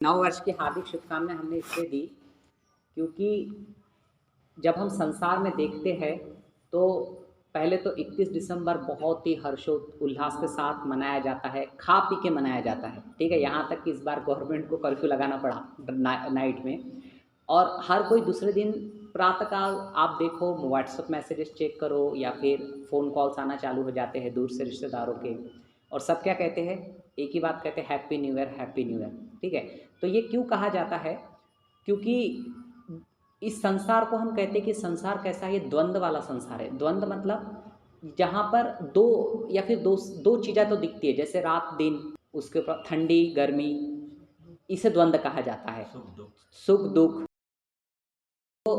नव वर्ष की हार्दिक शुभकामनाएं हमने इसलिए दी क्योंकि जब हम संसार में देखते हैं तो पहले तो 31 दिसंबर बहुत ही हर्षोल्लास के साथ मनाया जाता है, खा पी के मनाया जाता है। ठीक है, यहाँ तक कि इस बार गवर्नमेंट को कर्फ्यू लगाना पड़ा नाइट में। और हर कोई दूसरे दिन प्रातःकाल आप देखो, व्हाट्सएप मैसेजेस चेक करो या फिर फ़ोन कॉल्स आना चालू हो जाते हैं दूर से रिश्तेदारों के। और सब क्या कहते हैं, एक ही बात कहते हैं, happy new year, happy new year. ठीक है, तो ये क्यों कहा जाता है? क्योंकि इस संसार को हम कहते हैं कि संसार कैसा है, ये द्वंद्व वाला संसार है। द्वंद्व मतलब जहाँ पर दो या फिर दो दो चीज़ें तो दिखती है, जैसे रात दिन, उसके ऊपर ठंडी गर्मी, इसे द्वंद्व कहा जाता है, सुख दुख। तो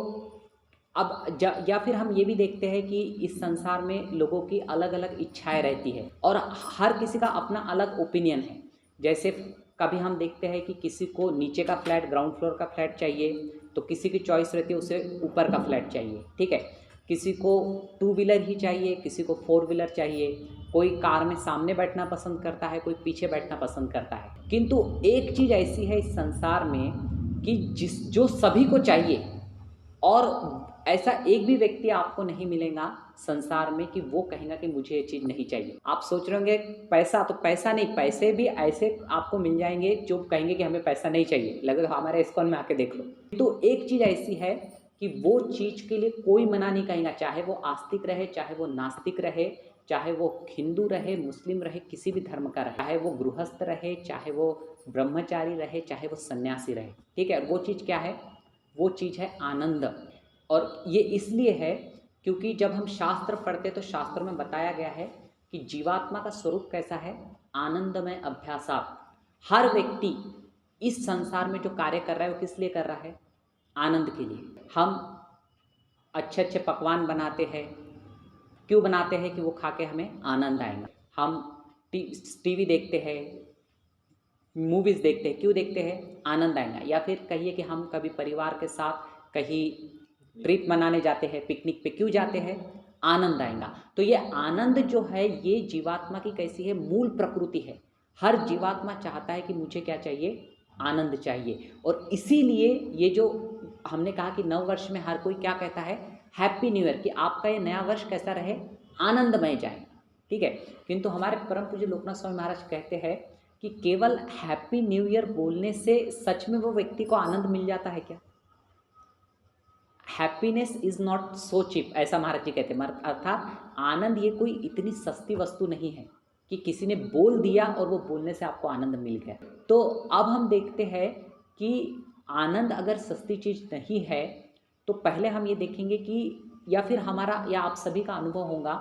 अब या फिर हम ये भी देखते हैं कि इस संसार में लोगों की अलग अलग इच्छाएं रहती है और हर किसी का अपना अलग ओपिनियन है। जैसे कभी हम देखते हैं कि किसी को नीचे का फ्लैट, ग्राउंड फ्लोर का फ्लैट चाहिए, तो किसी की चॉइस रहती है उसे ऊपर का फ्लैट चाहिए। ठीक है, किसी को टू व्हीलर ही चाहिए, किसी को फोर व्हीलर चाहिए, कोई कार में सामने बैठना पसंद करता है, कोई पीछे बैठना पसंद करता है। किंतु एक चीज़ ऐसी है इस संसार में कि जो सभी को चाहिए, और ऐसा एक भी व्यक्ति आपको नहीं मिलेगा संसार में कि वो कहेगा कि मुझे ये चीज़ नहीं चाहिए। आप सोच रहे होंगे पैसा, तो पैसा नहीं, पैसे भी ऐसे आपको मिल जाएंगे जो कहेंगे कि हमें पैसा नहीं चाहिए, लगेगा हमारे इस्कॉन में आके देख लो। तो एक चीज़ ऐसी है कि वो चीज़ के लिए कोई मना नहीं कहेगा, चाहे वो आस्तिक रहे, चाहे वो नास्तिक रहे, चाहे वो हिंदू रहे, मुस्लिम रहे, किसी भी धर्म का रहे, चाहे वो गृहस्थ रहे, चाहे वो ब्रह्मचारी रहे, चाहे वो सन्यासी रहे। ठीक है, वो चीज़ क्या है? वो चीज़ है आनंद। और ये इसलिए है क्योंकि जब हम शास्त्र पढ़ते तो शास्त्र में बताया गया है कि जीवात्मा का स्वरूप कैसा है, आनंदमय अभ्यासात। हर व्यक्ति इस संसार में जो कार्य कर रहा है वो किस लिए कर रहा है? आनंद के लिए। हम अच्छे अच्छे पकवान बनाते हैं, क्यों बनाते हैं? कि वो खा के हमें आनंद आएगा। हम टीवी देखते हैं, मूवीज़ देखते हैं, क्यों देखते हैं? आनंद आएगा। या फिर कहिए कि हम कभी परिवार के साथ कहीं ट्रिप मनाने जाते हैं, पिकनिक पे क्यों जाते हैं? आनंद आएगा। तो ये आनंद जो है ये जीवात्मा की कैसी है? मूल प्रकृति है। हर जीवात्मा चाहता है कि मुझे क्या चाहिए? आनंद चाहिए। और इसीलिए ये जो हमने कहा कि नव वर्ष में हर कोई क्या कहता है? हैप्पी न्यू ईयर, कि आपका ये नया वर्ष कैसा रहे? आनंदमय जाए। ठीक है, किंतु हमारे परम पूज्य लोकनाथ स्वामी महाराज कहते हैं कि केवल हैप्पी न्यू ईयर बोलने से सच में वो व्यक्ति को आनंद मिल जाता है क्या? Happiness is not so cheap, ऐसा महाराज जी कहते हैं। अर्थात आनंद ये कोई इतनी सस्ती वस्तु नहीं है कि किसी ने बोल दिया और वो बोलने से आपको आनंद मिल गया। तो अब हम देखते हैं कि आनंद अगर सस्ती चीज़ नहीं है तो पहले हम ये देखेंगे कि, या फिर हमारा या आप सभी का अनुभव होगा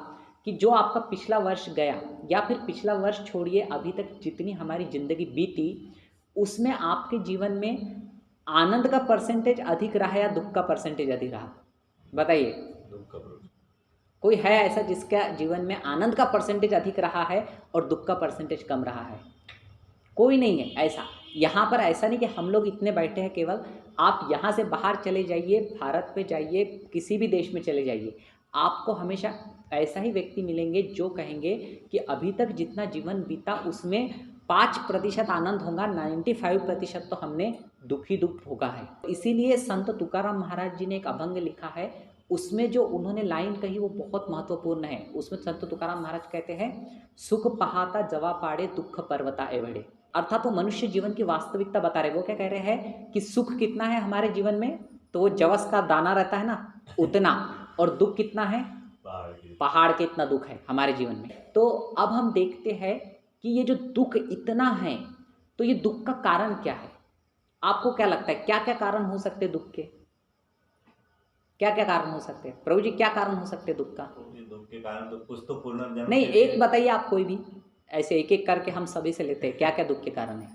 कि जो आपका पिछला वर्ष गया, या फिर पिछला वर्ष छोड़िए, अभी तक जितनी हमारी ज़िंदगी बीती उसमें आपके जीवन में आनंद का परसेंटेज अधिक रहा या दुख का परसेंटेज अधिक रहा? बताइए, कोई है ऐसा जिसका जीवन में आनंद का परसेंटेज अधिक रहा है और दुख का परसेंटेज कम रहा है? कोई नहीं है ऐसा। यहाँ पर ऐसा नहीं कि हम लोग इतने बैठे हैं केवल, आप यहाँ से बाहर चले जाइए, भारत पे जाइए, किसी भी देश में चले जाइए, आपको हमेशा ऐसा ही व्यक्ति मिलेंगे जो कहेंगे कि अभी तक जितना जीवन बीता उसमें 5% आनंद होगा, 95% तो हमने दुख ही दुख भोगा है। इसीलिए संत तुकाराम महाराज जी ने एक अभंग लिखा है, उसमें जो उन्होंने लाइन कही वो बहुत महत्वपूर्ण है। उसमें संत तुकाराम महाराज कहते हैं, सुख पहाता जवा पाड़े, दुख पर्वता एवड़े। अर्थात वो मनुष्य जीवन की वास्तविकता बता रहे। वो क्या कह रहे हैं कि सुख कितना है हमारे जीवन में, तो वो जवस का दाना रहता है ना उतना, और दुख कितना है? पहाड़ के इतना दुख है हमारे जीवन में। तो अब हम देखते हैं कि ये जो दुख इतना है, तो ये दुख का कारण क्या है? आपको क्या लगता है क्या क्या कारण हो सकते हैं दुख के? क्या क्या कारण हो सकते हैं प्रभु जी? क्या कारण हो सकते हैं दुख का? दुख के कारण तो कुछ तो पुनर्जन्म नहीं, एक बताइए आप, कोई भी ऐसे एक एक करके हम सभी से लेते हैं, क्या क्या दुख के कारण है?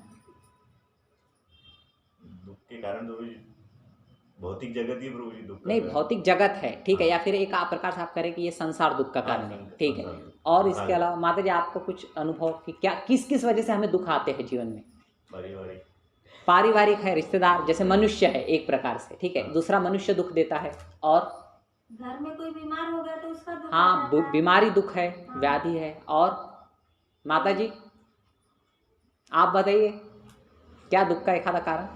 दुख के कारण तो भौतिक जगत ही प्रभु जी दुख नहीं, भौतिक जगत है, ठीक है। या फिर एक आप प्रकार से आप करें कि ये संसार दुख का कारण है, ठीक है। और इसके अलावा माता जी आपको कुछ अनुभव कि क्या किस किस वजह से हमें दुख आते हैं जीवन में? पारिवारिक है, रिश्तेदार, जैसे मनुष्य है एक प्रकार से, ठीक है। दूसरा मनुष्य दुख देता है, और घर में कोई बीमार हो गया तो उसका दुख। हाँ, बीमारी दुख है, व्याधि है। और माता जी आप बताइए। क्या दुख का एखादा कारण?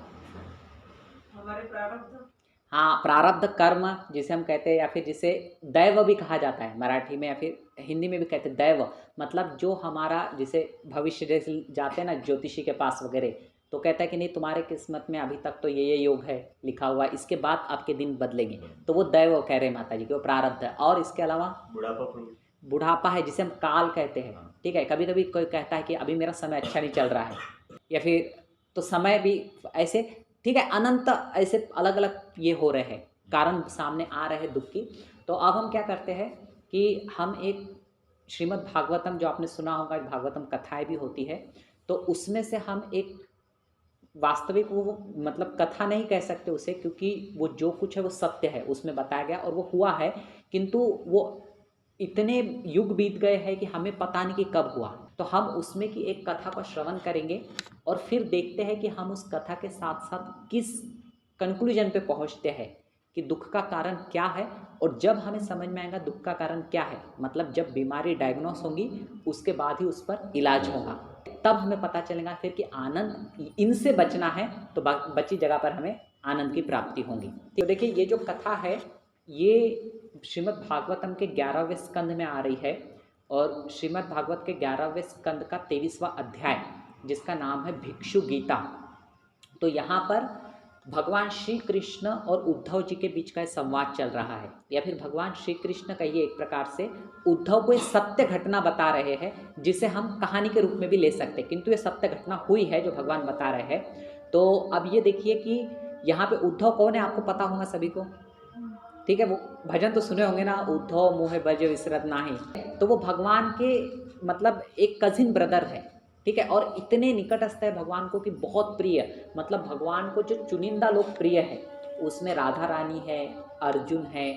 हमारे प्रारब्ध। हाँ, प्रारब्ध कर्म जिसे हम कहते हैं, या फिर जिसे दैव भी कहा जाता है मराठी में, या फिर हिंदी में भी कहते हैं दैव। मतलब जो हमारा, जिसे भविष्य जैसे जाते हैं ना ज्योतिषी के पास वगैरह, तो कहता है कि नहीं तुम्हारे किस्मत में अभी तक तो ये योग है लिखा हुआ है, इसके बाद आपके दिन बदलेंगे। तो वो दैव कह रहे हैं माता जी कि वो प्रारब्ध है। और इसके अलावा बुढ़ापा है जिसे हम काल कहते हैं। ठीक है, कभी कभी कोई कहता है कि अभी मेरा समय अच्छा नहीं चल रहा है, या फिर तो समय भी ऐसे, ठीक है, अनंत ऐसे अलग अलग ये हो रहे हैं, कारण सामने आ रहे हैं दुख की। तो अब हम क्या करते हैं कि हम एक श्रीमद् भागवतम, जो आपने सुना होगा, भागवतम कथाएं भी होती है, तो उसमें से हम एक वास्तविक, वो मतलब कथा नहीं कह सकते उसे, क्योंकि वो जो कुछ है वो सत्य है, उसमें बताया गया और वो हुआ है, किंतु वो इतने युग बीत गए हैं कि हमें पता नहीं कि कब हुआ। तो हम उसमें की एक कथा का श्रवण करेंगे और फिर देखते हैं कि हम उस कथा के साथ साथ किस कंक्लूजन पे पहुंचते हैं कि दुख का कारण क्या है। और जब हमें समझ में आएगा दुख का कारण क्या है, मतलब जब बीमारी डायग्नोस होगी उसके बाद ही उस पर इलाज होगा, तब हमें पता चलेगा फिर कि आनंद इनसे बचना है तो बची जगह पर हमें आनंद की प्राप्ति होगी। तो देखिए, ये जो कथा है ये श्रीमद् भागवतम के 11वें स्कंद में आ रही है, और श्रीमद् भागवत के 11वें स्कंद का 23वां अध्याय, जिसका नाम है भिक्षु गीता। तो यहाँ पर भगवान श्री कृष्ण और उद्धव जी के बीच का संवाद चल रहा है, या फिर भगवान श्री कृष्ण कहिए एक प्रकार से उद्धव को एक सत्य घटना बता रहे हैं, जिसे हम कहानी के रूप में भी ले सकते हैं, किंतु ये सत्य घटना हुई है जो भगवान बता रहे हैं। तो अब ये देखिए कि यहाँ पे उद्धव कौन है, आपको पता होगा सभी को, ठीक है, वो भजन तो सुने होंगे ना, उद्धव मोहे बज विसरत नाही। तो वो भगवान के मतलब एक कजिन ब्रदर है, ठीक है, और इतने निकटस्थ है भगवान को कि बहुत प्रिय, मतलब भगवान को जो चुनिंदा लोग प्रिय है उसमें राधा रानी है, अर्जुन है,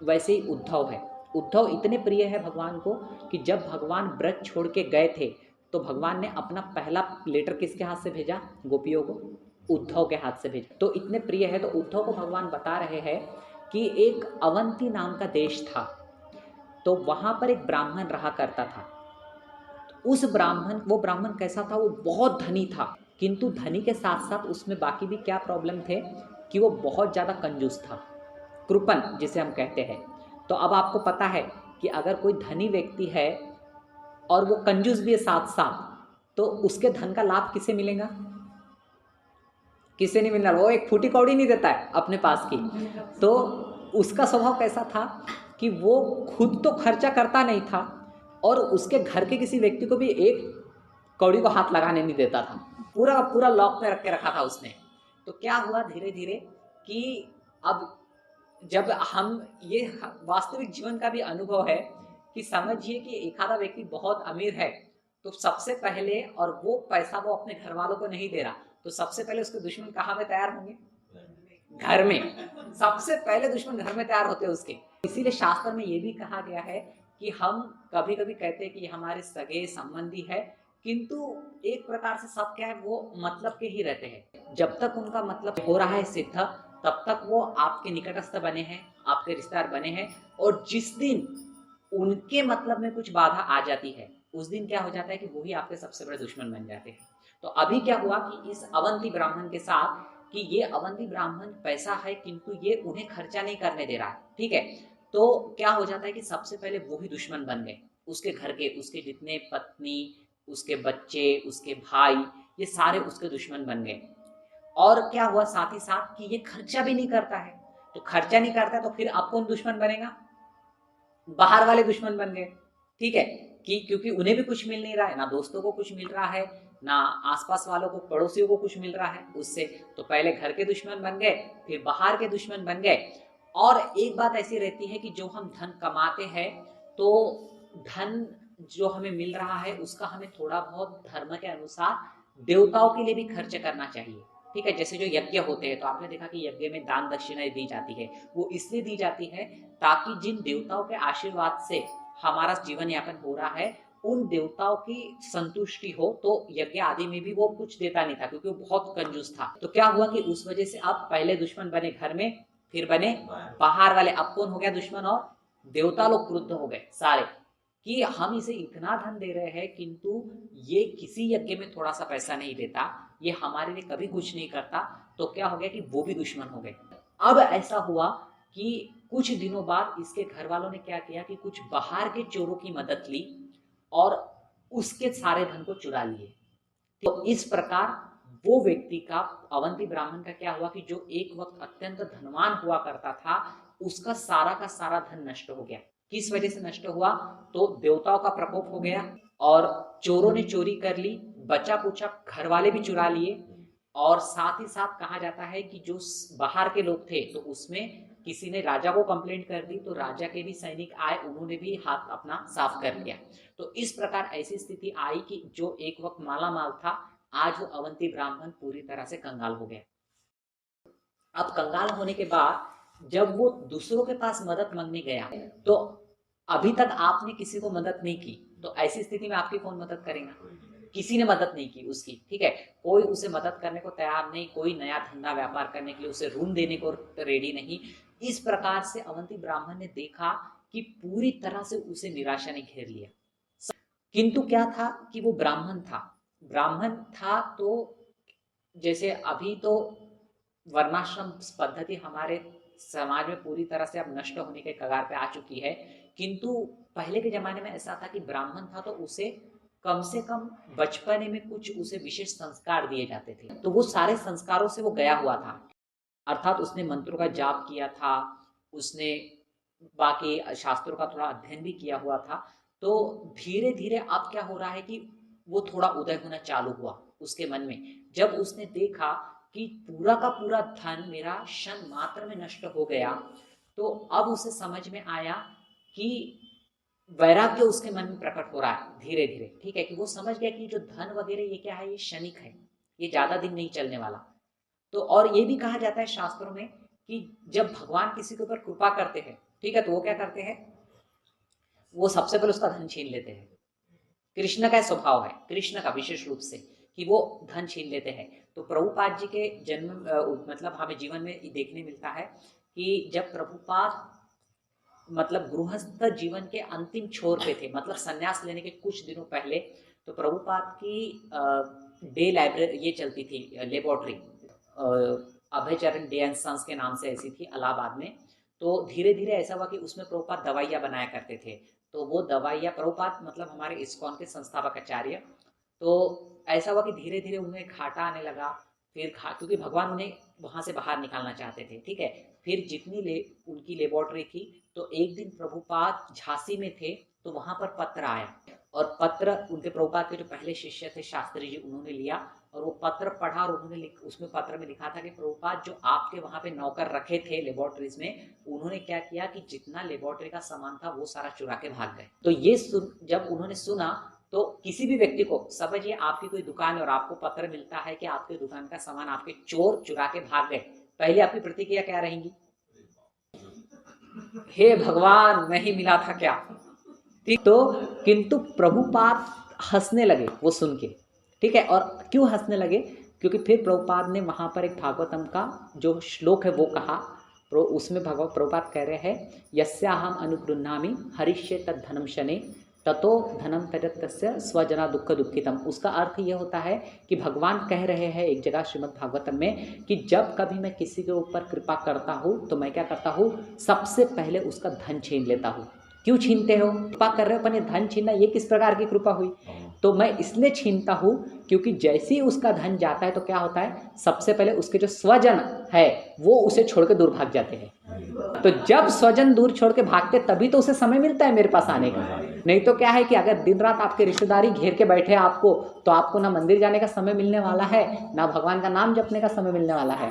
वैसे ही उद्धव है। उद्धव इतने प्रिय है भगवान को कि जब भगवान ब्रज छोड़ के गए थे तो भगवान ने अपना पहला लेटर किसके हाथ से भेजा, गोपियों को, उद्धव के हाथ से भेजा। तो इतने प्रिय है, तो उद्धव को भगवान बता रहे हैं कि एक अवंती नाम का देश था, तो वहाँ पर एक ब्राह्मण रहा करता था। उस ब्राह्मण, वो ब्राह्मण कैसा था, वो बहुत धनी था, किंतु धनी के साथ साथ उसमें बाकी भी क्या प्रॉब्लम थे कि वो बहुत ज़्यादा कंजूस था, कृपण जिसे हम कहते हैं। तो अब आपको पता है कि अगर कोई धनी व्यक्ति है और वो कंजूस भी है साथ साथ, तो उसके धन का लाभ किसे मिलेगा, किसे नहीं मिलना, वो एक फूटी कौड़ी नहीं देता है अपने पास की। तो उसका स्वभाव कैसा था कि वो खुद तो खर्चा करता नहीं था और उसके घर के किसी व्यक्ति को भी एक कौड़ी को हाथ लगाने नहीं देता था, पूरा पूरा लॉक में रख के रखा था उसने। तो क्या हुआ धीरे धीरे कि अब जब हम ये वास्तविक जीवन का भी अनुभव है कि समझिए कि एक आधा व्यक्ति बहुत अमीर है, तो सबसे पहले, और वो पैसा वो अपने घर वालों को नहीं दे रहा, तो सबसे पहले उसके दुश्मन कहाँ में तैयार होंगे, घर में। सबसे पहले दुश्मन घर में तैयार होते हैं उसके। इसीलिए शास्त्र में ये भी कहा गया है कि हम कभी कभी कहते हैं कि हमारे सगे संबंधी है, किंतु एक प्रकार से सब क्या है, वो मतलब के ही रहते हैं। जब तक उनका मतलब हो रहा है सिद्ध, तब तक वो आपके निकटस्थ बने हैं, आपके रिश्तेदार बने हैं। और जिस दिन उनके मतलब में कुछ बाधा आ जाती है, उस दिन क्या हो जाता है कि वही आपके सबसे बड़े दुश्मन बन जाते हैं। तो अभी क्या हुआ कि इस अवंती ब्राह्मण के साथ, कि ये अवंती ब्राह्मण पैसा है किंतु ये उन्हें खर्चा नहीं करने दे रहा है, ठीक है। तो क्या हो जाता है कि सबसे पहले वो ही दुश्मन बन गए, उसके घर के, उसके जितने पत्नी, उसके बच्चे, उसके भाई, ये सारे उसके दुश्मन बन गए। और क्या हुआ साथ ही साथ कि ये खर्चा भी नहीं करता है, तो खर्चा नहीं करता है तो फिर आप कौन दुश्मन बनेगा, बाहर वाले दुश्मन बन गए, ठीक है, कि क्योंकि उन्हें भी कुछ मिल नहीं रहा है, ना दोस्तों को कुछ मिल रहा है, ना आसपास वालों को, पड़ोसियों को कुछ मिल रहा है उससे। तो पहले घर के दुश्मन बन गए, फिर बाहर के दुश्मन बन गए। और एक बात ऐसी रहती है कि जो हम धन कमाते हैं, तो धन जो हमें मिल रहा है उसका हमें थोड़ा बहुत धर्म के अनुसार देवताओं के लिए भी खर्च करना चाहिए, ठीक है। जैसे जो यज्ञ होते हैं, तो आपने देखा कि यज्ञ में दान दक्षिणाएं दी जाती है, वो इसलिए दी जाती है ताकि जिन देवताओं के आशीर्वाद से हमारा जीवन यापन हो रहा है, उन देवताओं की संतुष्टि हो। तो यज्ञ आदि में भी वो कुछ देता नहीं था, क्योंकि वो बहुत कंजूस था। तो क्या हुआ कि उस वजह से अब पहले दुश्मन बने घर में, फिर बने बाहर वाले। अब कौन हो गया दुश्मन, और देवता लोग क्रुद्ध हो गए सारे कि हम इसे इतना धन दे रहे हैं किंतु ये किसी यज्ञ में थोड़ा सा पैसा नहीं देता, ये हमारे लिए कभी कुछ नहीं करता। तो क्या हो गया कि वो भी दुश्मन हो गए। अब ऐसा हुआ कि कुछ दिनों बाद इसके घर वालों ने क्या किया कि कुछ बाहर के चोरों की मदद ली और उसके सारे धन को चुरा लिए। तो इस प्रकार वो व्यक्ति का, अवंती ब्राह्मण का क्या हुआ कि जो एक वक्त अत्यंत धनवान हुआ करता था, उसका सारा का सारा धन नष्ट हो गया। किस वजह से नष्ट हुआ? तो देवताओं का प्रकोप हो गया और चोरों ने चोरी कर ली, बचा कुचा घर वाले भी चुरा लिए। और साथ ही साथ कहा जाता है कि जो बाहर के लोग थे तो उसमें किसी ने राजा को कंप्लेंट कर दी, तो राजा के भी सैनिक आए, उन्होंने भी हाथ अपना साफ कर लिया। तो इस प्रकार ऐसी स्थिति आई कि जो एक वक्त माला माल था, आज वो अवंती ब्राह्मण पूरी तरह से कंगाल हो गया। अब कंगाल होने के बाद जब वो दूसरों के पास मदद मांगने गया, तो अभी तक आपने किसी को मदद नहीं की, तो ऐसी स्थिति में आपकी कौन मदद करेगा? किसी ने मदद नहीं की उसकी, ठीक है। कोई उसे मदद करने को तैयार नहीं, कोई नया धंधा व्यापार करने के लिए उसे ऋण देने को रेडी नहीं। इस प्रकार से अवंती ब्राह्मण ने देखा कि पूरी तरह से उसे निराशा ने घेर लिया। किंतु क्या था कि वो ब्राह्मण था तो जैसे अभी तो वर्णाश्रम पद्धति हमारे समाज में पूरी तरह से अब नष्ट होने के कगार पे आ चुकी है, किंतु पहले के जमाने में ऐसा था कि ब्राह्मण था तो उसे कम से कम बचपने में कुछ उसे विशेष संस्कार दिए जाते थे, तो वो सारे संस्कारों से वो गया हुआ था। अर्थात उसने मंत्रों का जाप किया था, उसने बाकी शास्त्रों का थोड़ा अध्ययन भी किया हुआ था। तो धीरे धीरे अब क्या हो रहा है कि वो थोड़ा उदय होना चालू हुआ उसके मन में, जब उसने देखा कि पूरा का पूरा धन मेरा क्षण मात्र में नष्ट हो गया। तो अब उसे समझ में आया कि वैराग्य उसके मन में प्रकट हो रहा है धीरे धीरे, ठीक है, कि वो समझ गया कि जो धन वगैरह ये क्या है, ये क्षणिक है, ये ज्यादा दिन नहीं चलने वाला। तो और ये भी कहा जाता है शास्त्रों में कि जब भगवान किसी के ऊपर कृपा करते हैं, ठीक है, तो वो क्या करते हैं, वो सबसे पहले उसका धन छीन लेते हैं। कृष्ण का स्वभाव है, कृष्ण का विशेष रूप से, कि वो धन छीन लेते हैं। तो प्रभुपाद जी के जन्म मतलब हमें जीवन में देखने मिलता है कि जब प्रभुपाद मतलब गृहस्थ जीवन के अंतिम छोर पे थे, मतलब संन्यास लेने के कुछ दिनों पहले, तो प्रभुपाद की डे लाइब्रेरी ये चलती थी, लेबोरेटरी अभयचरण डे एंड सन्स के नाम से ऐसी थी इलाहाबाद में। तो धीरे धीरे ऐसा हुआ कि उसमें प्रभुपाद दवाइयाँ बनाया करते थे। तो वो दवाइयाँ, प्रभुपाद मतलब हमारे इस्कॉन के संस्थापक आचार्य, तो ऐसा हुआ कि धीरे धीरे उन्हें घाटा आने लगा। फिर क्योंकि भगवान उन्हें वहाँ से बाहर निकालना चाहते थे, ठीक है। फिर जितनी उनकी लेबोरेटरी थी, तो एक दिन प्रभुपाद झांसी में थे, तो वहाँ पर पत्र आया, और पत्र उनके प्रभुपाद के जो पहले शिष्य थे शास्त्री जी, उन्होंने लिया और वो पत्र पढ़ा, और उन्होंने उसमें पत्र में लिखा था कि प्रभुपाद जो आपके वहाँ पे नौकर रखे थे लेबोरेटरीज में, उन्होंने क्या किया कि जितना लेबोरेटरी का सामान था वो सारा चुरा के भाग गए। तो ये जब उन्होंने सुना, तो किसी भी व्यक्ति को समझिए, आपकी कोई दुकान है और आपको पत्र मिलता है कि आपके दुकान का सामान आपके चोर चुरा के भाग गए, पहले आपकी प्रतिक्रिया क्या रहेंगी? हे भगवान, नहीं मिला था क्या? ठीक, तो किंतु प्रभुपाद हंसने लगे वो सुन के, ठीक है। और क्यों हंसने लगे? क्योंकि फिर प्रभुपाद ने वहाँ पर एक भागवतम का जो श्लोक है वो कहा, उसमें प्रभुपाद कह रहे हैं, यस्याहम अनुगृह्णामि हरिष्ये तद धनम शने ततो धनम त्यजत तस्य स्वजना दुख दुखितम। उसका अर्थ ये होता है कि भगवान कह रहे हैं एक जगह श्रीमद् भागवतम में कि जब कभी मैं किसी के ऊपर कृपा करता हूँ तो मैं क्या करता हूँ, सबसे पहले उसका धन छीन लेता हूँ। क्यों छीनते हो? कृपा कर रहे हो, पर धन छीनना ये किस प्रकार की कृपा हुई? तो मैं इसलिए छीनता हूँ क्योंकि जैसे ही उसका धन जाता है तो क्या होता है, सबसे पहले उसके जो स्वजन है वो उसे छोड़ के दूर भाग जाते हैं। तो जब स्वजन दूर छोड़ के भागते तभी तो उसे समय मिलता है मेरे पास आने का। नहीं तो क्या है कि अगर दिन रात आपके रिश्तेदारी घेर के बैठे आपको, तो आपको ना मंदिर जाने का समय मिलने वाला है, ना भगवान का नाम जपने का समय मिलने वाला है।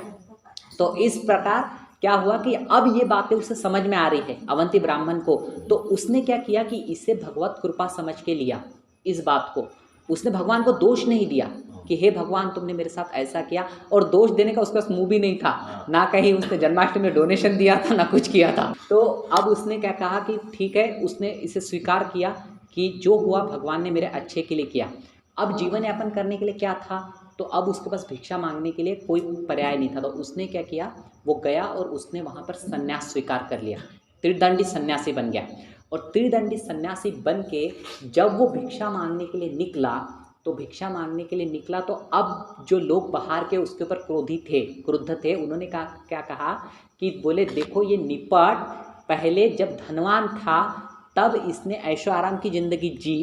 तो इस प्रकार क्या हुआ कि अब ये बातें उसे समझ में आ रही है अवंती ब्राह्मण को। तो उसने क्या किया कि इसे भगवत कृपा समझ के लिया इस बात को। उसने भगवान को दोष नहीं दिया कि हे भगवान तुमने मेरे साथ ऐसा किया, और दोष देने का उसके पास मुंह भी नहीं था, ना कहीं उसने जन्माष्टमी में डोनेशन दिया था, ना कुछ किया था। तो अब उसने क्या कहा कि ठीक है, उसने इसे स्वीकार किया कि जो हुआ भगवान ने मेरे अच्छे के लिए किया। अब जीवन यापन करने के लिए क्या था, तो अब उसके पास भिक्षा मांगने के लिए कोई पर्याय नहीं था। तो उसने क्या किया, वो गया और उसने वहाँ पर संन्यास स्वीकार कर लिया, त्रिदंडी सन्यासी बन गया। और त्रिदंडी सन्यासी बन के जब वो भिक्षा मांगने के लिए निकला, तो भिक्षा मांगने के लिए निकला तो अब जो लोग बाहर के उसके ऊपर क्रुद्ध थे, उन्होंने क्या कहा कि बोले देखो ये निपट पहले जब धनवान था तब इसने ऐशो आराम की ज़िंदगी जी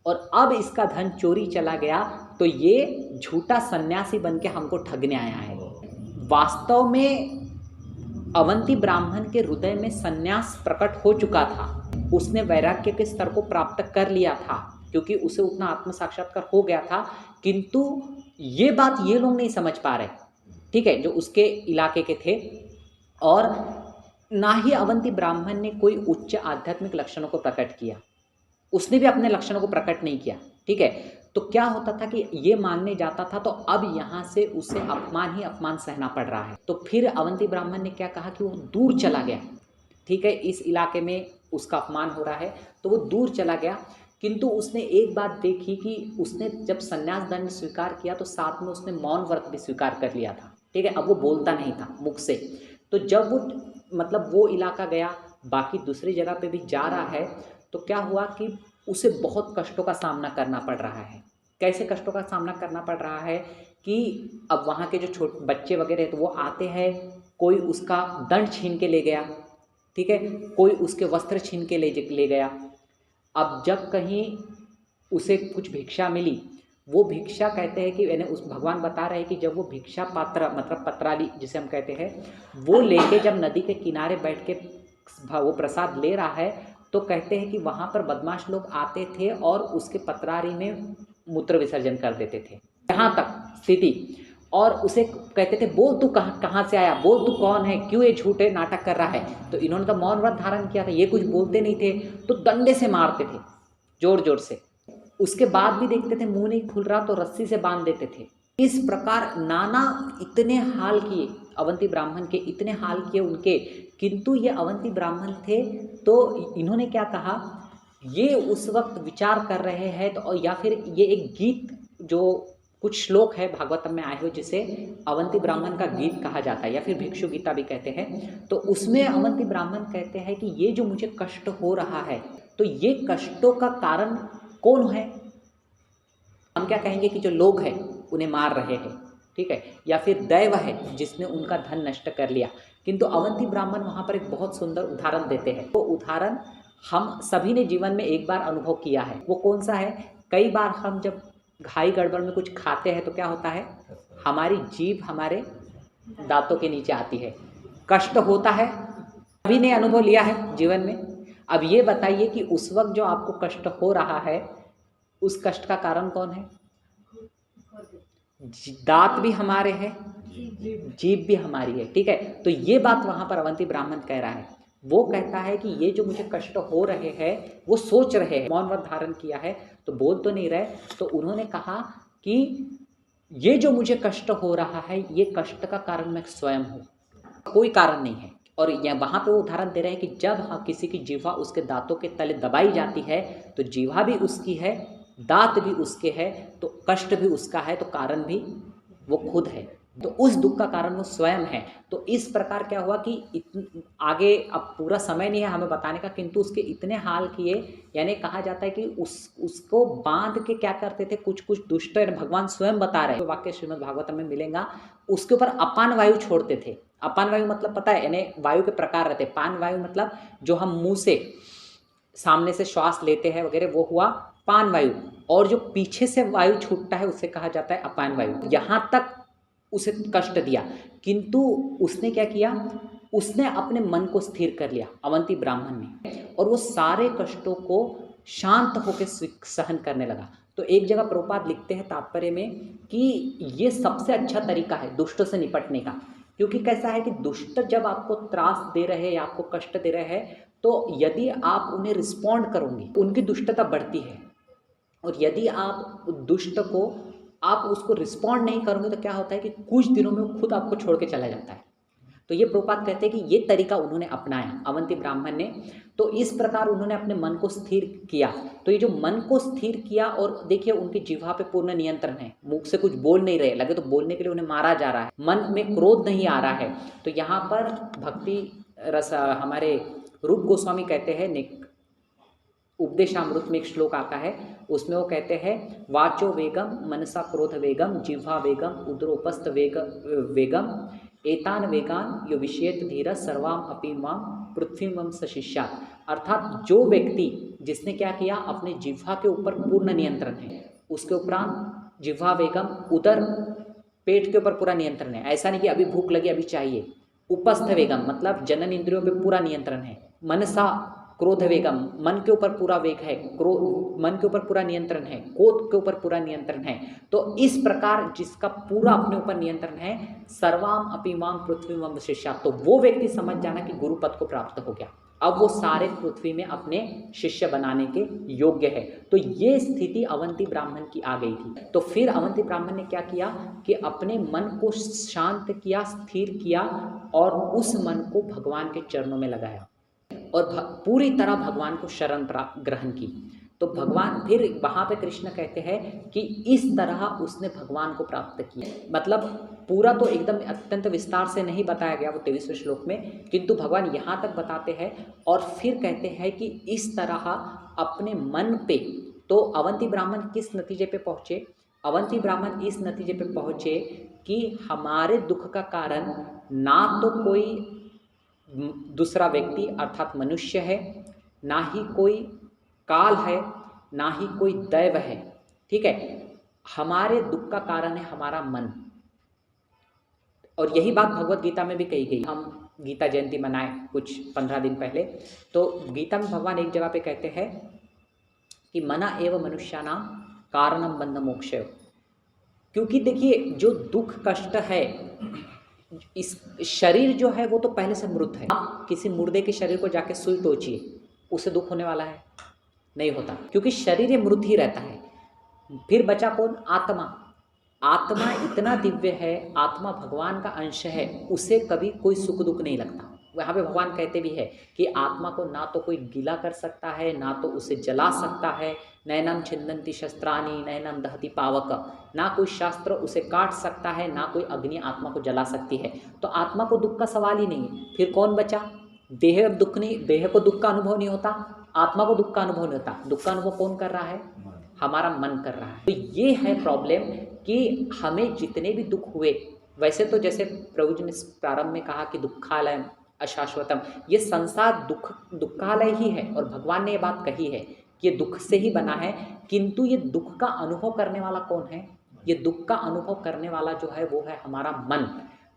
और अब इसका धन चोरी चला गया, तो ये झूठा सन्यासी बन के हमको ठगने आया है। वास्तव में अवंती ब्राह्मण के हृदय में सन्यास प्रकट हो चुका था, उसने वैराग्य के स्तर को प्राप्त कर लिया था क्योंकि उसे उतना आत्म साक्षात्कार हो गया था, किंतु ये बात ये लोग नहीं समझ पा रहे, ठीक है, जो उसके इलाके के थे। और ना ही अवंती ब्राह्मण ने कोई उच्च आध्यात्मिक लक्षणों को प्रकट किया, उसने भी अपने लक्षणों को प्रकट नहीं किया, ठीक है। तो क्या होता था कि ये मांगने जाता था तो अब यहाँ से उसे अपमान ही अपमान सहना पड़ रहा है। तो फिर अवंती ब्राह्मण ने क्या कहा कि वो दूर चला गया, ठीक है, इस इलाके में उसका अपमान हो रहा है तो वो दूर चला गया। किंतु उसने एक बात देखी कि उसने जब संन्यास दंड स्वीकार किया तो साथ में उसने मौन व्रत भी स्वीकार कर लिया था, ठीक है। अब वो बोलता नहीं था मुख से। तो जब वो मतलब वो इलाका गया, बाकी दूसरी जगह पे भी जा रहा है, तो क्या हुआ कि उसे बहुत कष्टों का सामना करना पड़ रहा है। कैसे कष्टों का सामना करना पड़ रहा है कि अब वहाँ के जो छोटे बच्चे वगैरह तो वो आते हैं, कोई उसका दंड छीन के ले गया, ठीक है, कोई उसके वस्त्र छीन के ले गया। अब जब कहीं उसे कुछ भिक्षा मिली, वो भिक्षा कहते हैं कि यानी उस भगवान बता रहे हैं कि जब वो भिक्षा पात्र मतलब पत्राली जिसे हम कहते हैं, वो लेके जब नदी के किनारे बैठ के वो प्रसाद ले रहा है, तो कहते हैं कि वहाँ पर बदमाश लोग आते थे और उसके पत्रारी में मूत्र विसर्जन कर देते थे, यहाँ तक स्थिति। और उसे कहते थे बोल तू कहाँ से आया, बोल तू कौन है, क्यों ये झूठे नाटक कर रहा है। तो इन्होंने तो मौन व्रत धारण किया था, ये कुछ बोलते नहीं थे, तो डंडे से मारते थे जोर जोर से। उसके बाद भी देखते थे मुंह नहीं खुल रहा तो रस्सी से बांध देते थे। इस प्रकार नाना इतने हाल किए अवंती ब्राह्मण के, इतने हाल किए उनके, किंतु ये अवंती ब्राह्मण थे तो इन्होंने क्या कहा, ये उस वक्त विचार कर रहे हैं तो या फिर ये एक गीत जो कुछ श्लोक है भागवतम में आए हुए जिसे अवंती ब्राह्मण का गीत कहा जाता है या फिर भिक्षु गीता भी कहते हैं। तो उसमें अवंती ब्राह्मण कहते हैं कि ये जो मुझे कष्ट हो रहा है तो ये कष्टों का कारण कौन है। हम क्या कहेंगे कि जो लोग हैं उन्हें मार रहे हैं, ठीक है, या फिर दैव है जिसने उनका धन नष्ट कर लिया। किंतु अवंती ब्राह्मण वहाँ पर एक बहुत सुंदर उदाहरण देते हैं। वो उदाहरण हम सभी ने जीवन में एक बार अनुभव किया है। वो कौन सा है, कई बार हम जब घाई गड़बड़ में कुछ खाते हैं तो क्या होता है, हमारी जीभ हमारे दांतों के नीचे आती है, कष्ट होता है, सभी ने अनुभव लिया है जीवन में। अब ये बताइए कि उस वक्त जो आपको कष्ट हो रहा है उस कष्ट का कारण कौन है। दांत भी हमारे हैं, जीभ भी हमारी है, ठीक है। तो ये बात वहाँ पर अवंती ब्राह्मण कह रहा है। वो कहता है कि ये जो मुझे कष्ट हो रहे हैं वो सोच रहे हैं, मौन व्रत धारण किया है तो बोल तो नहीं रहे। तो उन्होंने कहा कि ये जो मुझे कष्ट हो रहा है ये कष्ट का कारण मैं स्वयं हूँ, कोई कारण नहीं है। और यह वहाँ पे वो उदाहरण दे रहे हैं कि जब किसी की जीवा उसके दांतों के तले दबाई जाती है तो जीवा भी उसकी है, दांत भी उसके है, तो कष्ट भी उसका है, तो कारण भी वो खुद है, तो उस दुख का कारण वो स्वयं है। तो इस प्रकार क्या हुआ कि आगे अब पूरा समय नहीं है हमें बताने का, किंतु उसके इतने हाल किए, यानी कहा जाता है कि उसको बांध के क्या करते थे कुछ कुछ दुष्ट, भगवान स्वयं बता रहे हैं, तो वाक्य श्रीमद् भागवतम में मिलेगा, उसके ऊपर अपान वायु छोड़ते थे। अपान वायु मतलब पता है, यानी वायु के प्रकार रहते। पान वायु मतलब जो हम मुंह से सामने से श्वास लेते हैं वगैरह, वो हुआ पान वायु, और जो पीछे से वायु छूटता है उसे कहा जाता है अपान वायु। यहाँ तक उसे कष्ट दिया, किंतु उसने क्या किया, उसने अपने मन को स्थिर कर लिया अवंती ब्राह्मण ने, और वो सारे कष्टों को शांत होकर सहन करने लगा। तो एक जगह प्रभुपाद लिखते हैं तात्पर्य में कि ये सबसे अच्छा तरीका है दुष्टों से निपटने का, क्योंकि कैसा है कि दुष्ट जब आपको त्रास दे रहे हैं या आपको कष्ट दे रहे हैं, तो यदि आप उन्हें रिस्पॉन्ड करोगे उनकी दुष्टता बढ़ती है, और यदि आप दुष्ट को आप उसको रिस्पॉन्ड नहीं करोगे तो क्या होता है कि कुछ दिनों में वो खुद आपको छोड़ के चला जाता है। तो ये प्रभुपाद कहते हैं कि ये तरीका उन्होंने अपनाया अवंती ब्राह्मण ने। तो इस प्रकार उन्होंने अपने मन को स्थिर किया। तो ये जो मन को स्थिर किया, और देखिए उनकी जिह्वा पे पूर्ण नियंत्रण है, मुख से कुछ बोल नहीं रहे, लगे तो बोलने के लिए उन्हें मारा जा रहा है, मन में क्रोध नहीं आ रहा है। तो यहाँ पर भक्ति रस हमारे रूप गोस्वामी कहते हैं उपदेशामृत में एक श्लोक आता है, उसमें वो कहते हैं वाचो वेगम मनसा क्रोध वेगम जिह्वा वेगम उदरोपस्थ वेगम एतान वेगान यो विषेत धीर सर्वाम अपीमां पृथ्वीमं सशिष्यात्। अर्थात जो व्यक्ति जिसने क्या किया, अपने जिह्वा के ऊपर पूर्ण नियंत्रण है, उसके उपरांत जिह्वा वेगम, उदर पेट के ऊपर पूरा नियंत्रण है, ऐसा नहीं कि अभी भूख लगी अभी चाहिए। उपस्थ वेगम मतलब जनन इंद्रियों पे पूरा नियंत्रण है। मनसा क्रोध वेगम, मन के ऊपर पूरा वेग है, मन के ऊपर पूरा नियंत्रण है, क्रोध के ऊपर पूरा नियंत्रण है। तो इस प्रकार जिसका पूरा अपने ऊपर नियंत्रण है, सर्वाम अपीमां पृथ्वीमं शिष्यात्, तो वो व्यक्ति समझ जाना कि गुरु पद को प्राप्त हो गया, अब वो सारे पृथ्वी में अपने शिष्य बनाने के योग्य है। तो ये स्थिति अवंती ब्राह्मण की आ गई थी। तो फिर अवंती ब्राह्मण ने क्या किया कि अपने मन को शांत किया, स्थिर किया और उस मन को भगवान के चरणों में लगाया और पूरी तरह भगवान को शरण ग्रहण की। तो भगवान फिर वहाँ पे कृष्ण कहते हैं कि इस तरह उसने भगवान को प्राप्त किया। मतलब पूरा तो एकदम अत्यंत विस्तार से नहीं बताया गया वो 23वें श्लोक में, किंतु भगवान यहाँ तक बताते हैं और फिर कहते हैं कि इस तरह अपने मन पे। तो अवंती ब्राह्मण किस नतीजे पे पहुँचे? अवंती ब्राह्मण इस नतीजे पे पहुँचे कि हमारे दुख का कारण ना तो कोई दूसरा व्यक्ति अर्थात मनुष्य है, ना ही कोई काल है, ना ही कोई दैव है, ठीक है। हमारे दुख का कारण है हमारा मन। और यही बात भगवत गीता में भी कही गई। हम गीता जयंती मनाए कुछ 15 दिन पहले, तो गीता में भगवान एक जगह पे कहते हैं कि मना एव मनुष्यानां कारणम बंध मोक्षय। क्योंकि देखिए जो दुख कष्ट है, इस शरीर जो है वो तो पहले से मृत है। आप किसी मुर्दे के शरीर को जाके सुई टोचिए, उससे दुख होने वाला है? नहीं होता, क्योंकि शरीर ये मृत ही रहता है। फिर बचा कौन? आत्मा। आत्मा इतना दिव्य है, आत्मा भगवान का अंश है, उसे कभी कोई सुख दुख नहीं लगता। वहाँ पे भगवान कहते भी है कि आत्मा को ना तो कोई गीला कर सकता है, ना तो उसे जला सकता है। नैनम छिन्दन्ति शस्त्राणि नैनम दहति पावक, ना कोई शास्त्र उसे काट सकता है, ना कोई अग्नि आत्मा को जला सकती है। तो आत्मा को दुख का सवाल ही नहीं है। फिर कौन बचा? देह दुख नहीं, देह को दुख का अनुभव नहीं होता, आत्मा को दुख का अनुभव नहीं होता। दुख का अनुभव कौन कर रहा है? हमारा मन कर रहा है। तो ये है प्रॉब्लम कि हमें जितने भी दुख हुए, वैसे तो जैसे प्रभु जी ने प्रारंभ में कहा कि दुखालय अशाश्वतम, ये संसार दुखालय ही है और भगवान ने ये बात कही है कि ये दुख से ही बना है। किंतु ये दुख का अनुभव करने वाला कौन है? ये दुख का अनुभव करने वाला जो है वो है हमारा मन।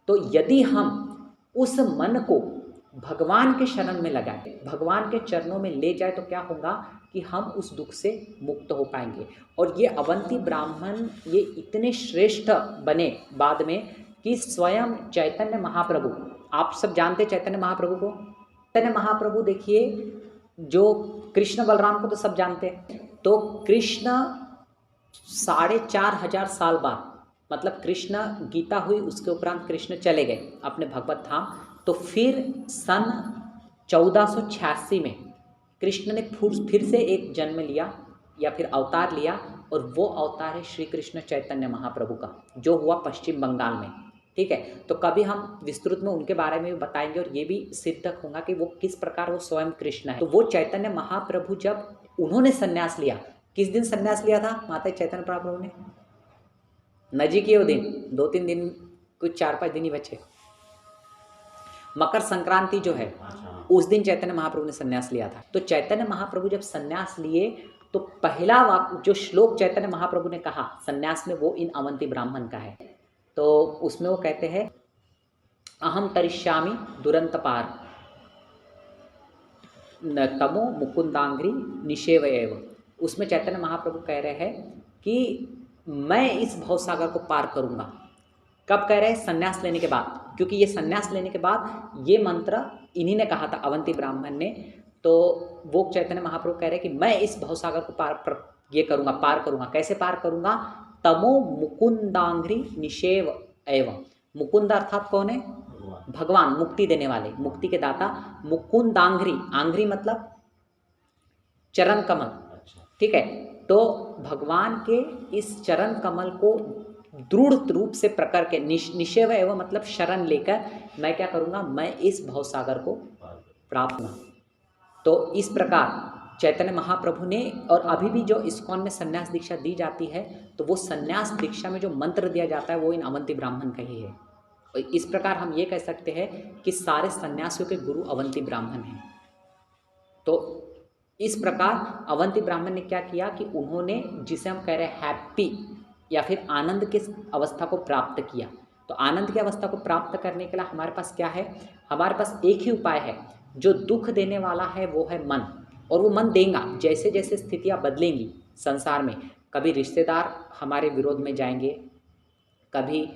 तो यदि हम उस मन को भगवान के शरण में लगाए, भगवान के चरणों में ले जाए, तो क्या होगा कि हम उस दुख से मुक्त हो पाएंगे। और ये अवंती ब्राह्मण ये इतने श्रेष्ठ बने बाद में कि स्वयं चैतन्य महाप्रभु, आप सब जानते चैतन्य महाप्रभु को। चैतन्य महाप्रभु देखिए, जो कृष्ण बलराम को तो सब जानते हैं। तो कृष्ण 4500 साल बाद, मतलब कृष्ण गीता हुई उसके उपरांत कृष्ण चले गए अपने भगवत धाम। तो फिर सन 1486 में कृष्ण ने फिर से एक जन्म लिया या फिर अवतार लिया, और वो अवतार है श्री कृष्ण चैतन्य महाप्रभु का, जो हुआ पश्चिम बंगाल में, ठीक है। तो कभी हम विस्तृत में उनके बारे में भी बताएंगे और ये भी सिद्ध होगा कि वो किस प्रकार वो स्वयं कृष्ण है। तो वो चैतन्य महाप्रभु जब उन्होंने संन्यास लिया, किस दिन संन्यास लिया था माता चैतन्य महाप्रभु ने? नजीक ही वो दिन, 2-3 दिन, कुछ 4-5 दिन ही बचे। मकर संक्रांति जो है उस दिन चैतन्य महाप्रभु ने संन्यास लिया था। तो चैतन्य महाप्रभु जब संन्यास लिए तो पहला वाक्य जो श्लोक चैतन्य महाप्रभु ने कहा संन्यास में, वो इन अवंती ब्राह्मण का है। तो उसमें वो कहते हैं अहम तरिष्यामि दुरंत पार न तमो मुकुंदांग्री निषेव एव। उसमें चैतन्य महाप्रभु कह रहे हैं कि मैं इस भवसागर को पार करूँगा। कब कह रहे हैं? संन्यास लेने के बाद, क्योंकि ये संन्यास लेने के बाद ये मंत्र इन्हीं ने कहा था, अवंती ब्राह्मण ने। तो वो चैतन्य महाप्रभु कह रहे हैं कि मैं इस भवसागर को पार करूँगा। कैसे पार करूँगा? तमो मुकुंदांग्री निषेव एवं। मुकुंद अर्थात कौन है? भगवान, मुक्ति देने वाले, मुक्ति के दाता। मुकुंदांग्री, आंग्री मतलब चरण कमल, ठीक है। तो भगवान के इस चरण कमल को दृढ़ रूप से पकड़ के निषेव एवं मतलब शरण लेकर मैं क्या करूँगा? मैं इस भवसागर को प्राप्त करूँगा। तो इस प्रकार चैतन्य महाप्रभु ने, और अभी भी जो इस्कॉन में संन्यास दीक्षा दी जाती है, तो वो संन्यास दीक्षा में जो मंत्र दिया जाता है वो इन अवंती ब्राह्मण का ही है। और इस प्रकार हम ये कह सकते हैं कि सारे सन्यासियों के गुरु अवंती ब्राह्मण हैं। तो इस प्रकार अवंती ब्राह्मण ने क्या किया कि उन्होंने, जिसे हम कह रहे हैं हैप्पी या फिर आनंद की अवस्था को प्राप्त किया। तो आनंद की अवस्था को प्राप्त करने के लिए हमारे पास क्या है? हमारे पास एक ही उपाय है। जो दुख देने वाला है वो है मन, और वो मन देगा जैसे जैसे स्थितियाँ बदलेंगी संसार में। कभी रिश्तेदार हमारे विरोध में जाएंगे, कभी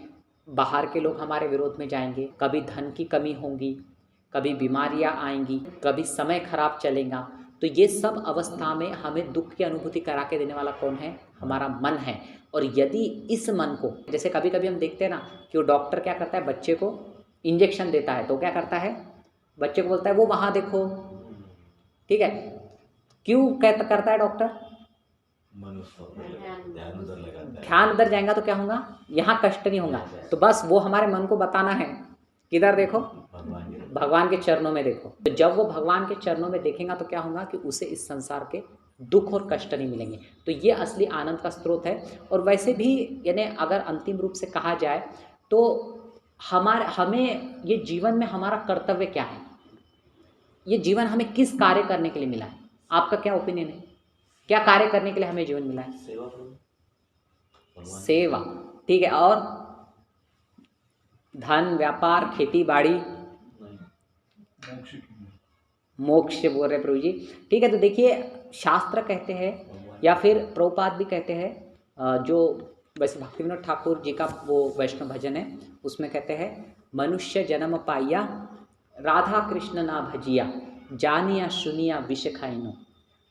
बाहर के लोग हमारे विरोध में जाएंगे, कभी धन की कमी होगी, कभी बीमारियां आएंगी, कभी समय खराब चलेगा। तो ये सब अवस्था में हमें दुख की अनुभूति करा के देने वाला कौन है? हमारा मन है। और यदि इस मन को, जैसे कभी कभी हम देखते हैं ना कि वो डॉक्टर क्या करता है, बच्चे को इंजेक्शन देता है, तो क्या करता है, बच्चे को बोलता है वो वहाँ देखो, ठीक है। क्यों करता है डॉक्टर? ध्यान उधर जाएगा तो क्या होगा, यहाँ कष्ट नहीं होगा। तो बस वो हमारे मन को बताना है, किधर देखो, भगवान के चरणों में देखो। तो जब वो भगवान के चरणों में देखेगा तो क्या होगा कि उसे इस संसार के दुख और कष्ट नहीं मिलेंगे। तो ये असली आनंद का स्रोत है। और वैसे भी यानी अगर अंतिम रूप से कहा जाए तो हमें ये जीवन में हमारा कर्तव्य क्या है, ये जीवन हमें किस कार्य करने के लिए मिला है? आपका क्या ओपिनियन है? क्या कार्य करने के लिए हमें जीवन मिला है? सेवा, ठीक है। और धन, व्यापार, खेती बाड़ी, मोक्ष बोल रहे प्रभु जी, ठीक है। तो देखिए शास्त्र कहते हैं या फिर प्रभुपाद भी कहते हैं, जो वैसे भक्तिविनोद ठाकुर जी का वो वैष्णव भजन है, उसमें कहते हैं मनुष्य जन्म पाइया राधा कृष्ण ना भजिया, जानिया सुनिया विष खाइनो।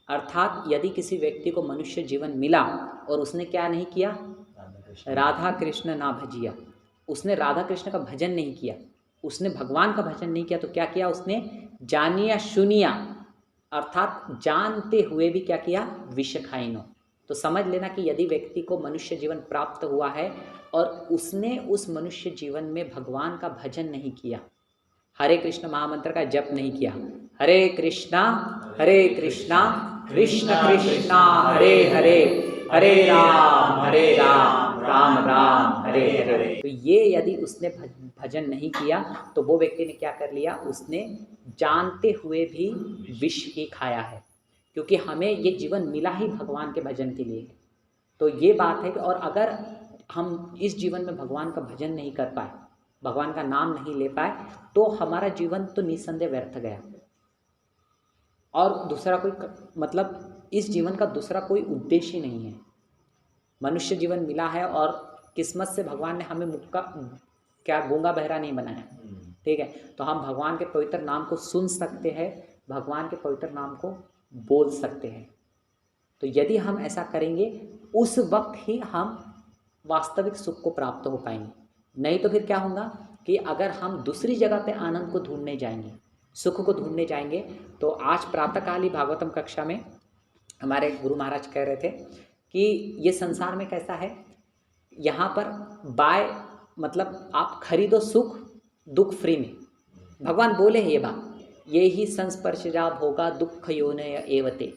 अर्थात यदि किसी व्यक्ति को मनुष्य जीवन मिला और उसने क्या नहीं किया, राधा कृष्ण ना भजिया, उसने राधा कृष्ण का भजन नहीं किया, उसने भगवान का भजन नहीं किया, तो क्या किया उसने, जानिया सुनिया, अर्थात जानते हुए भी क्या किया, विष खाइनो। तो समझ लेना कि यदि व्यक्ति को मनुष्य जीवन प्राप्त हुआ है और उसने उस मनुष्य जीवन में भगवान का भजन नहीं किया, हरे कृष्ण महामंत्र का जप नहीं किया, हरे कृष्णा कृष्ण कृष्णा हरे हरे, हरे राम राम राम हरे हरे। तो ये यदि उसने भजन नहीं किया तो वो व्यक्ति ने क्या कर लिया, उसने जानते हुए भी विष ही खाया है, क्योंकि हमें ये जीवन मिला ही भगवान के भजन के लिए। तो ये बात है कि और अगर हम इस जीवन में भगवान का भजन नहीं कर पाए, भगवान का नाम नहीं ले पाए, तो हमारा जीवन तो निस्संदेह व्यर्थ गया। और दूसरा कोई मतलब इस जीवन का दूसरा कोई उद्देश्य ही नहीं है। मनुष्य जीवन मिला है और किस्मत से भगवान ने हमें मुक्का क्या गूंगा बहरा नहीं बनाया, ठीक है। तो हम भगवान के पवित्र नाम को सुन सकते हैं, भगवान के पवित्र नाम को बोल सकते हैं। तो यदि हम ऐसा करेंगे उस वक्त ही हम वास्तविक सुख को प्राप्त हो पाएंगे। नहीं तो फिर क्या होगा कि अगर हम दूसरी जगह पे आनंद को ढूंढने जाएंगे, सुख को ढूंढने जाएंगे, तो आज प्रातःकाल ही भागवतम कक्षा में हमारे गुरु महाराज कह रहे थे कि ये संसार में कैसा है, यहाँ पर बाय मतलब आप खरीदो सुख दुख फ्री में। भगवान बोले हैं ये बात, ये ही संस्पर्शजा भोगा दुख योनय एवते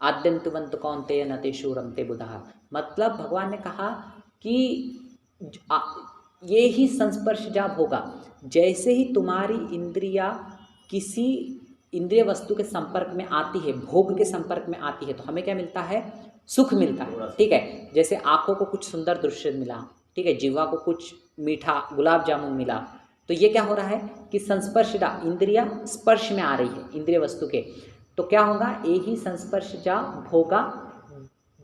आद्यंतवंत कौनते नते शूरमते बुधा। मतलब भगवान ने कहा कि ये ही संस्पर्शजा भोगा, जैसे ही तुम्हारी इंद्रिया किसी इंद्रिय वस्तु के संपर्क में आती है, भोग के संपर्क में आती है, तो हमें क्या मिलता है, सुख मिलता है, ठीक है। जैसे आँखों को कुछ सुंदर दृश्य मिला, ठीक है, जीवा को कुछ मीठा गुलाब जामुन मिला, तो ये क्या हो रहा है कि संस्पर्शजा, इंद्रिया स्पर्श में आ रही है इंद्रिय वस्तु के, तो क्या होगा, ये ही संस्पर्शजा भोगा।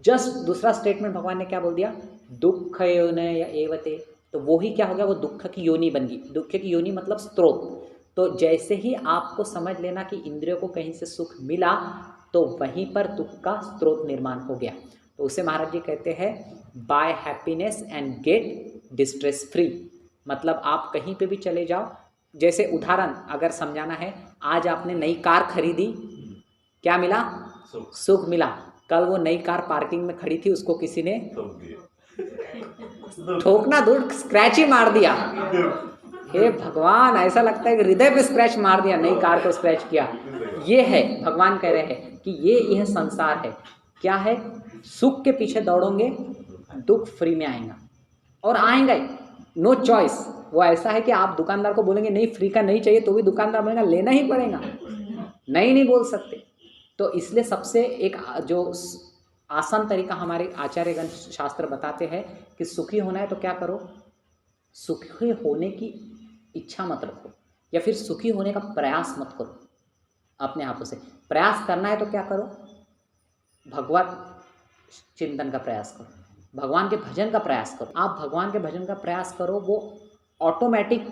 जस्ट दूसरा स्टेटमेंट भगवान ने क्या बोल दिया, दुख योनय एवते, तो वो ही क्या हो गया, वो दुख की योनि बन गई। दुख की योनि मतलब स्त्रोत। तो जैसे ही आपको समझ लेना कि इंद्रियों को कहीं से सुख मिला, तो वहीं पर दुख का स्रोत निर्माण हो गया। तो उसे महाराज जी कहते हैं buy happiness and get distress free. मतलब आप कहीं पे भी चले जाओ, जैसे उदाहरण अगर समझाना है, आज आपने नई कार खरीदी, क्या मिला, सुख मिला। कल वो नई कार पार्किंग में खड़ी थी, उसको किसी ने ठोकना दूर, स्क्रैच ही मार दिया। हे भगवान, ऐसा लगता है कि हृदय पे स्क्रैच मार दिया, नई कार को स्क्रैच किया। ये है, भगवान कह रहे हैं कि यह संसार है। क्या है? सुख के पीछे दौड़ोगे, दुख फ्री में आएगा, और आएगा ही, नो चॉइस। वो ऐसा है कि आप दुकानदार को बोलेंगे नहीं फ्री का नहीं चाहिए, तो भी दुकानदार बोलेगा लेना ही पड़ेगा, नहीं बोल सकते। तो इसलिए सबसे एक जो आसान तरीका हमारे आचार्यगण शास्त्र बताते हैं कि सुखी होना है तो क्या करो, सुखी होने की इच्छा मत रखो, या फिर सुखी होने का प्रयास मत करो अपने हाथों से। प्रयास करना है तो क्या करो, भगवत चिंतन का प्रयास करो, भगवान के भजन का प्रयास करो। आप भगवान के भजन का प्रयास करो, वो ऑटोमेटिक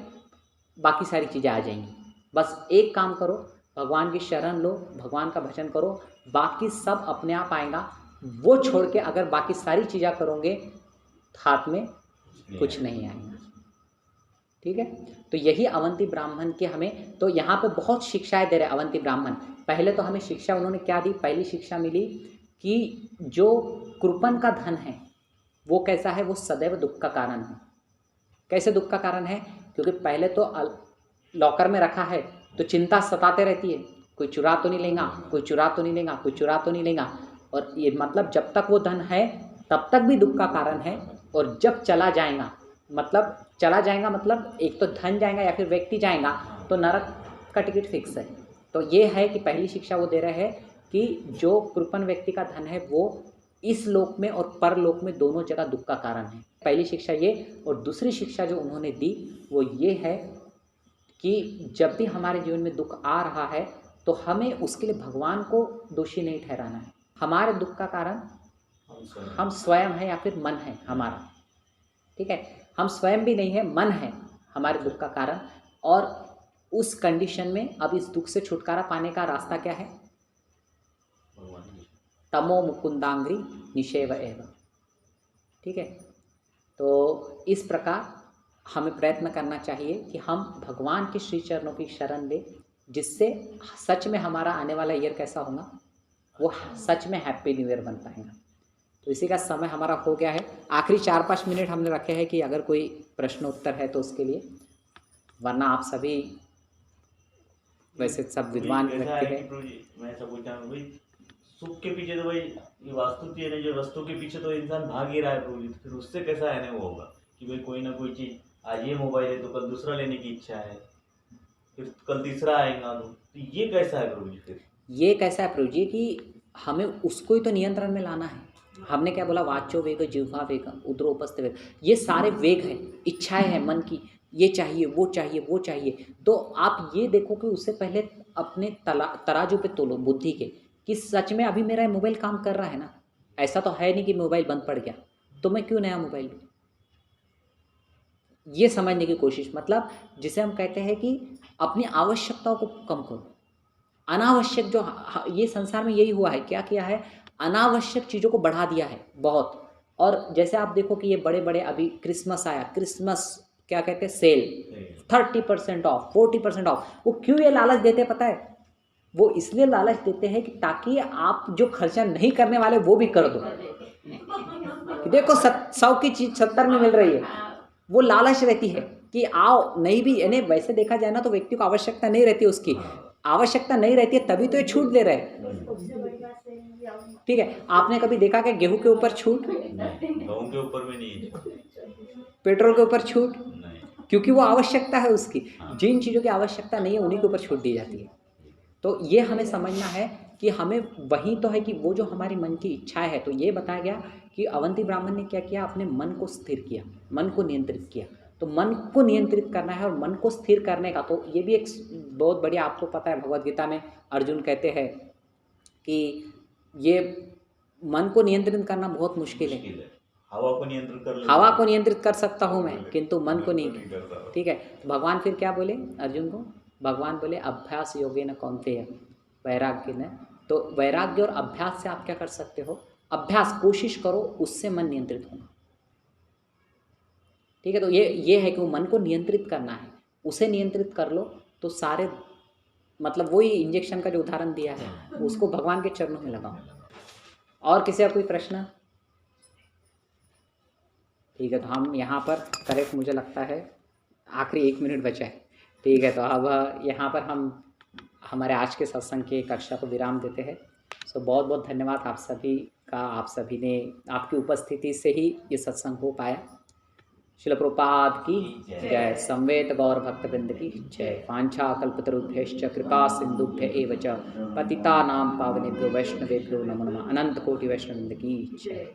बाकी सारी चीज़ें आ जाएंगी। बस एक काम करो, भगवान की शरण लो, भगवान का भजन करो, बाकी सब अपने आप आएगा। वो छोड़ के अगर बाकी सारी चीज़ें करोगे, हाथ में कुछ नहीं आएगा। ठीक है, तो यही अवंती ब्राह्मण के हमें, तो यहाँ पे बहुत शिक्षाएं दे रहे अवंती ब्राह्मण। पहले तो हमें शिक्षा उन्होंने क्या दी? पहली शिक्षा मिली कि जो कृपण का धन है वो कैसा है, वो सदैव दुख का कारण है। कैसे दुख का कारण है? क्योंकि पहले तो लॉकर में रखा है तो चिंता सताते रहती है, कोई चुरा तो नहीं लेगा, कोई चुरा तो नहीं लेगा, कोई चुरा तो नहीं लेगा। और ये मतलब जब तक वो धन है तब तक भी दुख का कारण है, और जब चला जाएगा मतलब एक तो धन जाएगा या फिर व्यक्ति जाएगा, तो नरक का टिकट फिक्स है। तो ये है कि पहली शिक्षा वो दे रहे हैं कि जो कृपण व्यक्ति का धन है वो इस लोक में और परलोक में दोनों जगह दुख का कारण है। पहली शिक्षा ये। और दूसरी शिक्षा जो उन्होंने दी वो ये है कि जब भी हमारे जीवन में दुख आ रहा है तो हमें उसके लिए भगवान को दोषी नहीं ठहराना है। हमारे दुख का कारण हम स्वयं हैं या फिर मन है हमारा। ठीक है, हम स्वयं भी नहीं है, मन है हमारे दुख का कारण। और उस कंडीशन में अब इस दुख से छुटकारा पाने का रास्ता क्या है? तमो मुकुंदांग्री निषेव एव। ठीक है, तो इस प्रकार हमें प्रयत्न करना चाहिए कि हम भगवान के श्री चरणों की शरण लें, जिससे सच में हमारा आने वाला ईयर कैसा होगा, वो सच में हैप्पी न्यू ईयर बन पाएगा। तो इसी का समय हमारा हो गया है। आखिरी 4-5 मिनट हमने रखे हैं कि अगर कोई प्रश्न उत्तर है तो उसके लिए, वरना आप सभी वैसे सब विद्वान व्यक्ति है। मैं सब पूछा भाई, सुख के पीछे तो भाई ये वास्तु है ना, जो वस्तु के पीछे तो इंसान भाग ही रहा है प्रभु जी, तो फिर उससे कैसा है ना वो होगा कि भाई कोई ना कोई चीज, आज ये मोबाइल है तो कल दूसरा लेने की इच्छा है, फिर कल तीसरा आएगा, तो ये कैसा है प्रभु जी? फिर ये कैसा है प्रभु जी कि हमें उसको ही तो नियंत्रण में लाना है। हमने क्या बोला? वाचो वेग, जिह्वा वेग, उदरोपस्थ वेग। ये सारे वेग हैं, इच्छाएं हैं मन की, ये चाहिए वो चाहिए वो चाहिए। तो आप ये देखो कि उससे पहले अपने तराजू पे तोलो बुद्धि के कि सच में अभी मेरा मोबाइल काम कर रहा है ना? ऐसा तो है नहीं कि मोबाइल बंद पड़ गया तो मैं क्यों नया मोबाइल लूँ। ये समझने की कोशिश, मतलब जिसे हम कहते हैं कि अपनी आवश्यकताओं को कम करो। अनावश्यक जो ये संसार में यही हुआ है, क्या किया है? अनावश्यक चीज़ों को बढ़ा दिया है बहुत। और जैसे आप देखो कि ये बड़े बड़े अभी क्रिसमस आया, क्रिसमस क्या कहते हैं, सेल 30% ऑफ, 40% ऑफ। वो क्यों ये लालच देते हैं पता है? वो इसलिए लालच देते हैं कि ताकि आप जो खर्चा नहीं करने वाले वो भी कर दो। कि देखो 100 की चीज़ 70 में मिल रही है, वो लालच रहती है कि आओ। नहीं भी यानी वैसे देखा जाए ना तो व्यक्ति को आवश्यकता नहीं रहती, उसकी आवश्यकता नहीं रहती है तभी तो ये छूट दे रहे हैं। ठीक है, आपने कभी देखा कि गेहूं के ऊपर छूट? गेहूं के ऊपर में नहीं, पेट्रोल के ऊपर छूट? नहीं, क्योंकि वो आवश्यकता है उसकी। जिन चीज़ों की आवश्यकता नहीं है उन्हीं के ऊपर छूट दी जाती है। तो ये हमें समझना है कि हमें वही तो है कि वो जो हमारी मन की इच्छाएं है। तो ये बताया गया कि अवंती ब्राह्मण ने क्या किया? अपने मन को स्थिर किया, मन को नियंत्रित किया। तो मन को नियंत्रित करना है और मन को स्थिर करने का तो ये भी एक बहुत बढ़िया, आपको पता है भगवद गीता में अर्जुन कहते हैं कि ये मन को नियंत्रित करना बहुत मुश्किल है। हवा को नियंत्रित कर, हवा को नियंत्रित कर सकता हूँ मैं, किंतु मन को नहीं। ठीक है, भगवान फिर क्या बोले अर्जुन को? भगवान बोले अभ्यास योगेन कौन्तेय वैराग्य न। तो वैराग्य और अभ्यास से आप क्या कर सकते हो? अभ्यास, कोशिश करो, उससे मन नियंत्रित होगा। ठीक है, तो ये है कि वो मन को नियंत्रित करना है, उसे नियंत्रित कर लो तो सारे, मतलब वही इंजेक्शन का जो उदाहरण दिया है उसको भगवान के चरणों में लगाओ। और किसी का कोई प्रश्न? ठीक है, तो हम यहाँ पर करेक्ट, मुझे लगता है आखिरी 1 मिनट बचा है। ठीक है, तो अब यहाँ पर हम हमारे आज के सत्संग की कक्षा को विराम देते हैं। सो बहुत बहुत धन्यवाद आप सभी का। आप सभी ने, आपकी उपस्थिति से ही ये सत्संग हो पाया। शिल प्रभुपाद की जय। संवेद गौर भक्तवृंद की जय। वांछा कल्पतरुभ्यश्च कृपा सिंधुभ्य एव च पतितानां पावनेभ्यो वैष्णवेभ्यो नमो नमः। अनंत कोटि वैष्णववृंद की जय।